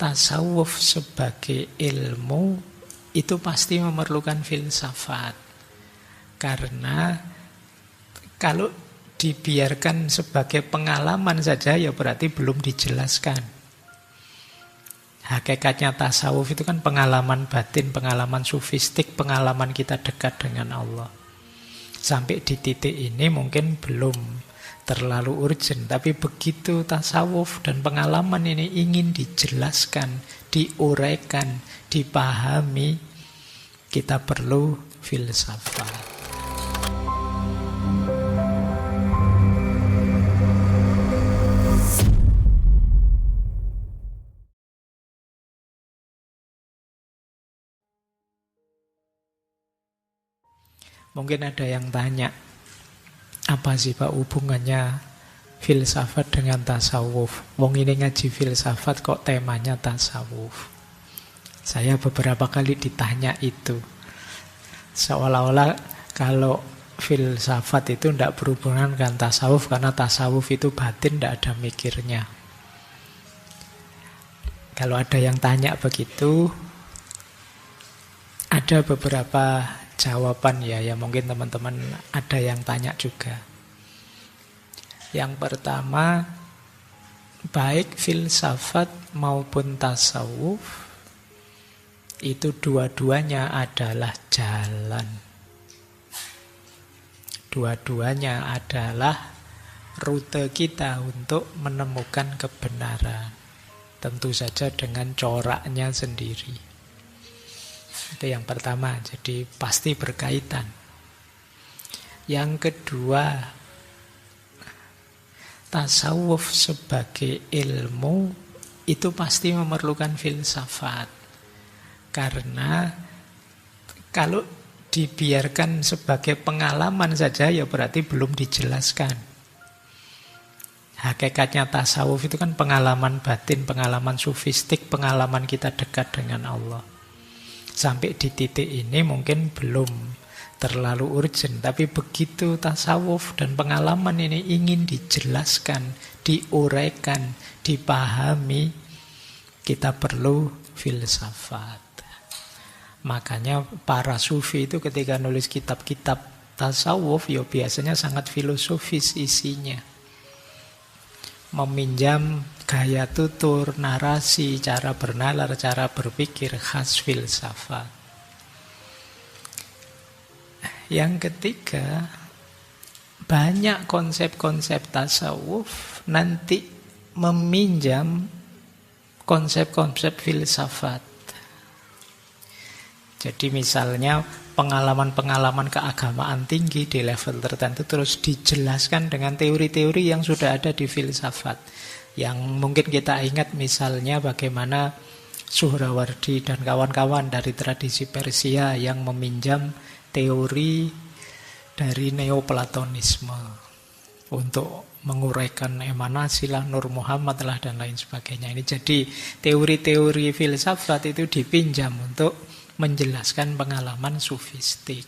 tasawuf sebagai ilmu itu pasti memerlukan filsafat. Karena kalau dibiarkan sebagai pengalaman saja ya berarti belum dijelaskan. Hakikatnya tasawuf itu kan pengalaman batin, pengalaman sufistik, pengalaman kita dekat dengan Allah. Sampai di titik ini mungkin belum terlalu urgent, tapi begitu tasawuf dan pengalaman ini ingin dijelaskan, diuraikan, dipahami, kita perlu filsafat. Mungkin ada yang tanya, apa sih Pak hubungannya filsafat dengan tasawuf? Wong ini ngaji filsafat kok temanya tasawuf. Saya beberapa kali ditanya itu. Seolah-olah kalau filsafat itu tidak berhubungan dengan tasawuf, karena tasawuf itu batin, tidak ada mikirnya. Kalau ada yang tanya begitu, ada beberapa jawaban ya mungkin teman-teman ada yang tanya juga. Yang pertama, baik filsafat maupun tasawuf itu dua-duanya adalah jalan. Dua-duanya adalah rute kita untuk menemukan kebenaran. Tentu saja dengan coraknya sendiri. Itu yang pertama, jadi pasti berkaitan. Yang kedua, tasawuf sebagai ilmu itu pasti memerlukan filsafat. Karena kalau dibiarkan sebagai pengalaman saja ya berarti belum dijelaskan. Hakikatnya tasawuf itu kan pengalaman batin, pengalaman sufistik, pengalaman kita dekat dengan Allah. Sampai di titik ini mungkin belum terlalu urgent, tapi begitu tasawuf dan pengalaman ini ingin dijelaskan, diuraikan, dipahami, kita perlu filsafat. Makanya para sufi itu ketika nulis kitab-kitab tasawuf ya biasanya sangat filosofis isinya. Meminjam gaya tutur, narasi, cara bernalar, cara berpikir khas filsafat. Yang ketiga, banyak konsep-konsep tasawuf nanti meminjam konsep-konsep filsafat. Jadi misalnya pengalaman-pengalaman keagamaan tinggi di level tertentu terus dijelaskan dengan teori-teori yang sudah ada di filsafat. Yang mungkin kita ingat misalnya bagaimana Suhrawardi dan kawan-kawan dari tradisi Persia yang meminjam teori dari Neoplatonisme untuk menguraikan emanasi lah, Nur Muhammad lah dan lain sebagainya. Ini jadi teori-teori filsafat itu dipinjam untuk menjelaskan pengalaman sufistik.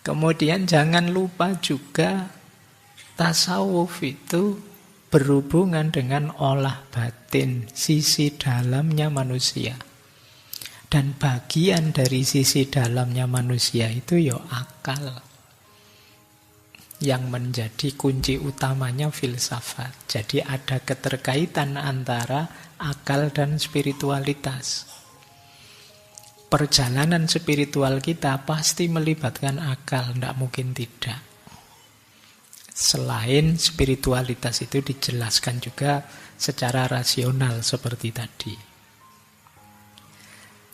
Kemudian jangan lupa juga tasawuf itu berhubungan dengan olah batin, sisi dalamnya manusia. Dan bagian dari sisi dalamnya manusia itu ya akal. Yang menjadi kunci utamanya filsafat. Jadi ada keterkaitan antara akal dan spiritualitas. Perjalanan spiritual kita pasti melibatkan akal, tidak mungkin tidak. Selain spiritualitas itu dijelaskan juga secara rasional seperti tadi.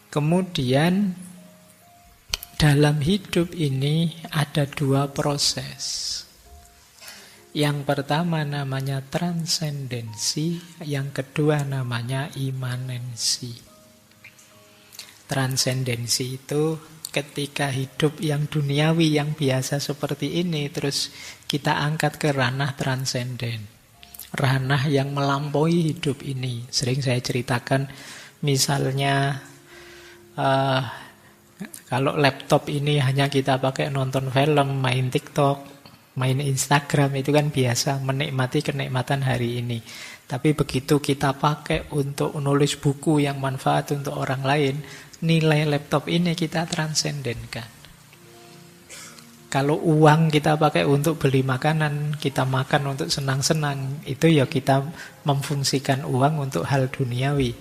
Kemudian dalam hidup ini ada dua proses. Yang pertama namanya transendensi, yang kedua namanya imanensi. Transendensi itu ketika hidup yang duniawi, yang biasa seperti ini, terus kita angkat ke ranah transenden. Ranah yang melampaui hidup ini. Sering saya ceritakan, misalnya kalau laptop ini hanya kita pakai nonton film, main TikTok, main Instagram, itu kan biasa, menikmati kenikmatan hari ini. Tapi begitu kita pakai untuk menulis buku yang manfaat untuk orang lain, nilai laptop ini kita transendenkan. Kalau uang kita pakai untuk beli makanan, kita makan untuk senang-senang, itu ya kita memfungsikan uang untuk hal duniawi.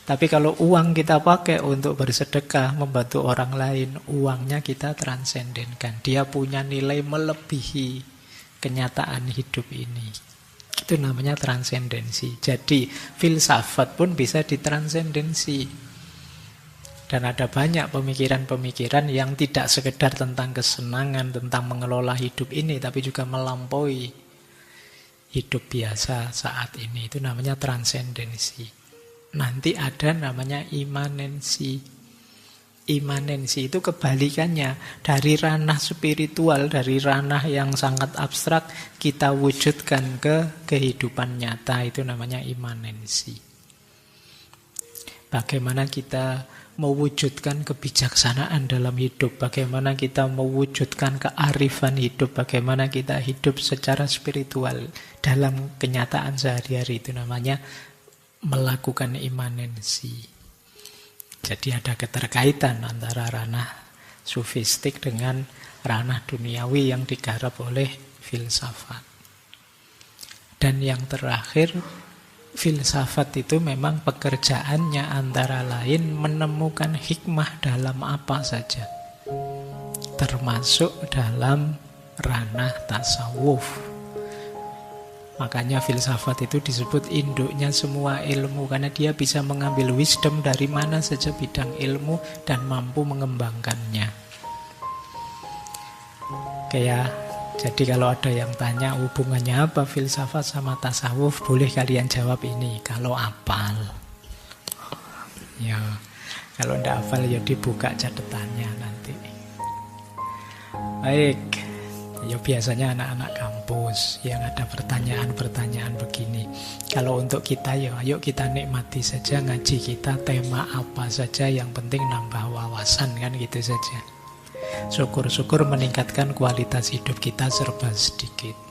Tapi kalau uang kita pakai untuk bersedekah, membantu orang lain, uangnya kita transendenkan. Dia punya nilai melebihi kenyataan hidup ini. Itu namanya transendensi. Jadi filsafat pun bisa ditransendensi. Dan ada banyak pemikiran-pemikiran yang tidak sekedar tentang kesenangan, tentang mengelola hidup ini, tapi juga melampaui hidup biasa saat ini. Itu namanya transendensi. Nanti ada namanya imanensi. Imanensi itu kebalikannya. Dari ranah spiritual, dari ranah yang sangat abstrak, kita wujudkan ke kehidupan nyata. Itu namanya imanensi. Bagaimana kita mewujudkan kebijaksanaan dalam hidup, bagaimana kita mewujudkan kearifan hidup, bagaimana kita hidup secara spiritual dalam kenyataan sehari-hari. Itu namanya melakukan imanensi. Jadi ada keterkaitan antara ranah sufistik dengan ranah duniawi yang digarap oleh filsafat. Dan yang terakhir, filsafat itu memang pekerjaannya antara lain menemukan hikmah dalam apa saja, termasuk dalam ranah tasawuf. Makanya filsafat itu disebut induknya semua ilmu, karena dia bisa mengambil wisdom dari mana saja bidang ilmu dan mampu mengembangkannya. Jadi kalau ada yang tanya hubungannya apa filsafat sama tasawuf, boleh kalian jawab ini, kalau apal. Ya, kalau tidak hafal ya dibuka catatannya nanti. Baik. Ya biasanya anak-anak kampus yang ada pertanyaan-pertanyaan begini. Kalau untuk kita ya ayo kita nikmati saja ngaji kita, tema apa saja, yang penting nambah wawasan kan gitu saja. Syukur-syukur meningkatkan kualitas hidup kita serba sedikit.